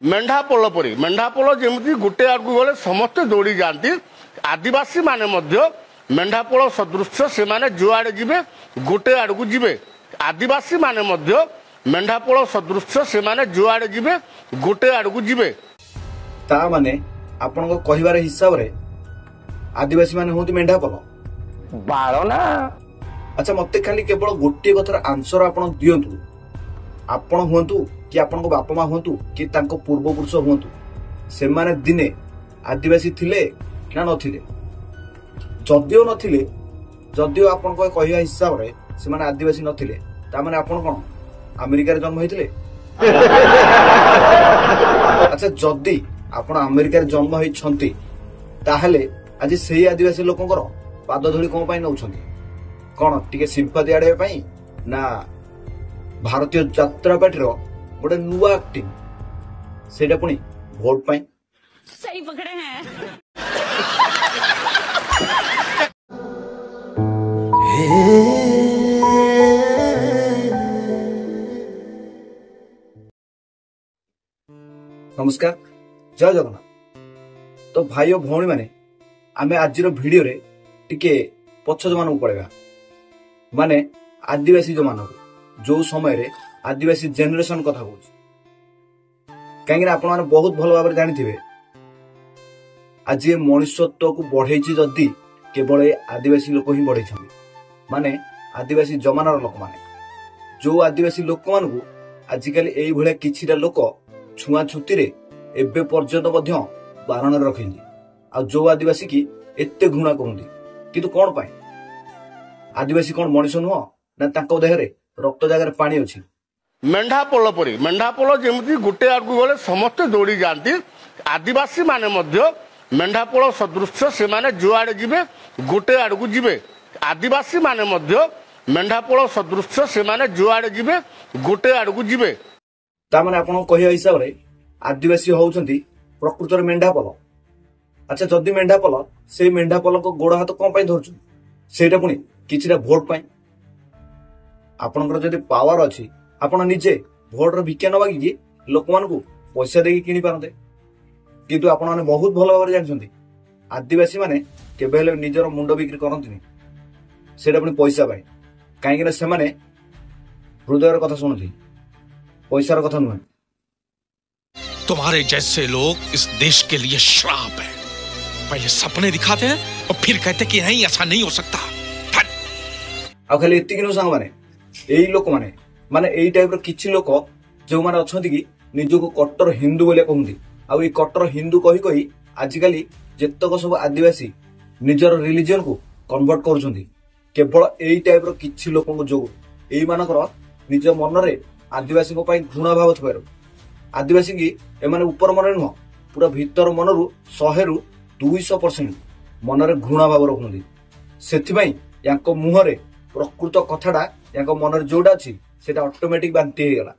मेंढापोल परी मेंढापोल जमी गोटे आड़क गले समस्ते दौड़ी जाती आदिवासी माने मध्य मेंढापोल सदृश से माने जुआड़े जीवे गोटे आड़क जीवे आदिवासी माने मध्य मेंढापोल सदृश से माने जुआड़े जीवे गोटे आड़क जीवे ता माने आपण को कहिबार हिसाब रे आदिवासी माने होती मेंढापोल बाळना। अच्छा मते खाली केवल गोटे कथार आंसर आपण दियंतु आपण हुंतु कि आपण को बापा मां हुंतु कि तांको पूर्व पुरुष हुंतु से माने दिने आदिवासी थिले ना नथिले जदियो नथिले जदियो आपण को कहिया हिसाब रे से माने आदिवासी नथिले ता माने आपण कोन अमेरिका रे जन्म होइथिले। अच्छा जदी आपण अमेरिका रे जन्म होई छंती ताहले आज सेही आदिवासी लोकंकर पाद धूली कोन पई नउछंती कोन टिके सिंपथी आडे पई ना भारतीय यात्रा पार्टी गोटे नुआ एक्टिंग सेटा पुनी भोट पाई। सही पकड़े हैं। नमस्कार जय जगन्नाथ। तो भाई और भौणी माने आमे आज भिडियो रे टिके पछ जो मानू पड़ेगा माने आदिवासी जो मानू जो समय रे आदिवासी जेनेरेशन कथा कहूँ कहीं आप बहुत भल भाव जानी आज ये मनुष्यत्व को बढ़े जदि केवल आदिवासी लोक ही बढ़े माने आदिवासी जमानार लोक माने जो आदिवासी लोक मान आजिकल ये किछिटा लोक छुआ छुती रे एबे पर्यंत बारण रखें आ जो आदिवासी की एते घृणा करती किंतु कौन पाए आदिवासी कौन मनुष्य नुह ना तांको देहरे रक्त जगार पानी अच्छी। मेंढापोल परी मेंढापोल जमी गोटे आड़क गले समस्ते दौड़ी जाती आदिवासी माने मध्य मेंढापोल सदृश से माने जुआड़े जीवे गोटे आड़क जीवे आदिवासी माने मध्य मेंढापोल सदृश से माने जुआड़े जीवे गोटे आड़क जीवे ता माने आपण कहिया हिसाब रे आदिवासी होउछंती प्रकृत रे मेंढापोल। अच्छा जदी मेंढापोल से मेंढापोल को गोड़ हाथ कोन पई धरछु सेटा पुनी किछिटा भोट पई आपनकर जदी पावर अछि आपण निजे भोट रो भिक्षा नबा कि लोक मान को पैसा देकी किनि पारते किंतु आपण माने बहुत भलो भाव जानछंती आदिवासी माने केबेले निजर मुंड बिक्री करंतिनी सेटा पुनी पैसा पाई काहे कि से माने हृदयर कथा सुनथि पैसार कथा नुह। तुम्हारे जैसे लोग इस देश के लिए श्राप है। पहले सपने दिखाते हैं और फिर कहते कि नहीं ऐसा नहीं हो सकता। आ खाली एतिक नु संग माने एई लोक माने माने एई टाइप रो किछि लोक जो माने अछंती कि निजको कट्टर हिंदू बोले कहंती आ ई कट्टर हिंदू कहि कहि आजिकली जेतक सब आदिवासी निजर रिलीजन को कन्वर्ट करूछंती केवल एई टाइप रो किछि लोक को जो एई मानकर निज मन रे आदिवासी को घृणा भाव थबार आदिवासी की एमाने ऊपर मन नुह पूरा भीतर मनरु 100 रु 200% मन रे घृणा भाव रखुंदी सेथिबाई याको मुहरे प्रकृत कथाटा याको मन रे जोडा अछि सेटा ऑटोमेटिक बांती हे गला।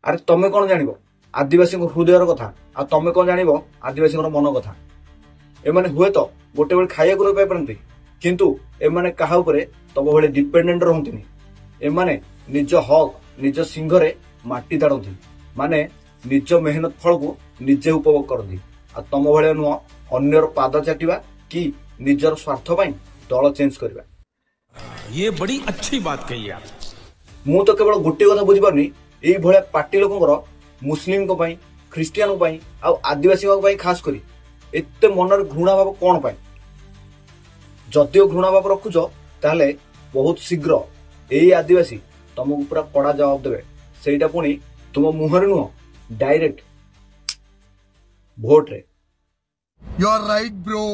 अरे तमे कोन जानिबो आदिवासी को हृदयर कथा आ तमे कोन जानिबो आदिवासी को मन कथा एमाने हुए तो गोटे बेल खाया को पाई परंती किंतु एमाने काहा ऊपरे तब भले डिपेंडेंट रहंतिनी एमाने निज हक निज सिंघरे माटी दाड़ती माने निज मेहनत फल को निजे उपभोग करती आ तम भाया नुह अन्यर पाद चाटिबा कि निजर स्वार्थ पाई दल चेंज करबा। ये बड़ी अच्छी बात कही आप। मु तो केवल गोटे कथा बुझी पारनी एई भले पार्टी लोकंकर मुस्लिम को पाई ख्रिस्टियन को पाई आ आदिवासी को पाई खास करी एते मनर घृणा भाव कोन पाई जदियो घृणा भाव रखुछ ताले बहुत शीघ्र एई आदिवासी तुमको पूरा कड़ा जवाब देवे सेटा पुनी तुम मुहर नुह डायरेक्ट भोट रे। You are right bro.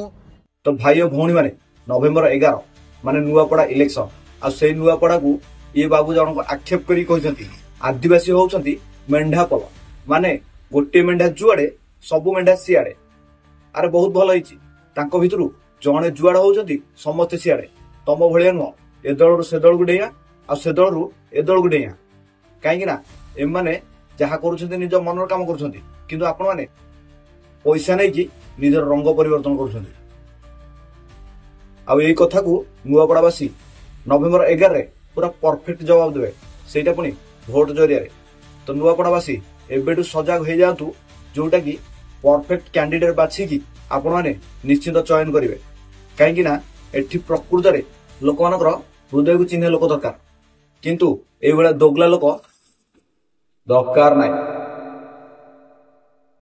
तो भाई और भौणी माने नवेम्बर 11 माने नुआपड़ा इलेक्शन आ से नुआपड़ा को ये बाबू जन को आक्षेप करी कहते आदिवासी होउछंती मेंढापोल माने गोटे मेंढा जुआड़े सबु मेंढा सियाड़े। अरे बहुत भल होईची तांको भितरु जणे जुआड़ा होउछंती समस्त सियाड़े तम भलिया नुह ए दळरु से दळ गुडेया आ से दळरु ए दळ गुडेया काहे कि ना एमाने जहा करूछंती निज मनर काम करूछंती किंतु आपण माने पैसा नै कि निजर रंग परिवर्तन करूछंती आ एई कथा को नुआपड़ावासी नवेम्बर 11 रे पूरा परफेक्ट जवाब देवे सेटा पुनी भोट जरिया रे। तो नुआपड़ावासी एबेठू सजग हो जातु जोटा कि परफेक्ट कैंडिडेट बाछिकी आपण माने निश्चित चयन करेंगे कहीं एठी प्रकृत में लोक मान हृदय को चिन्ह लोक दरकार किंतु ये दोगला लोक दरकार नहीं।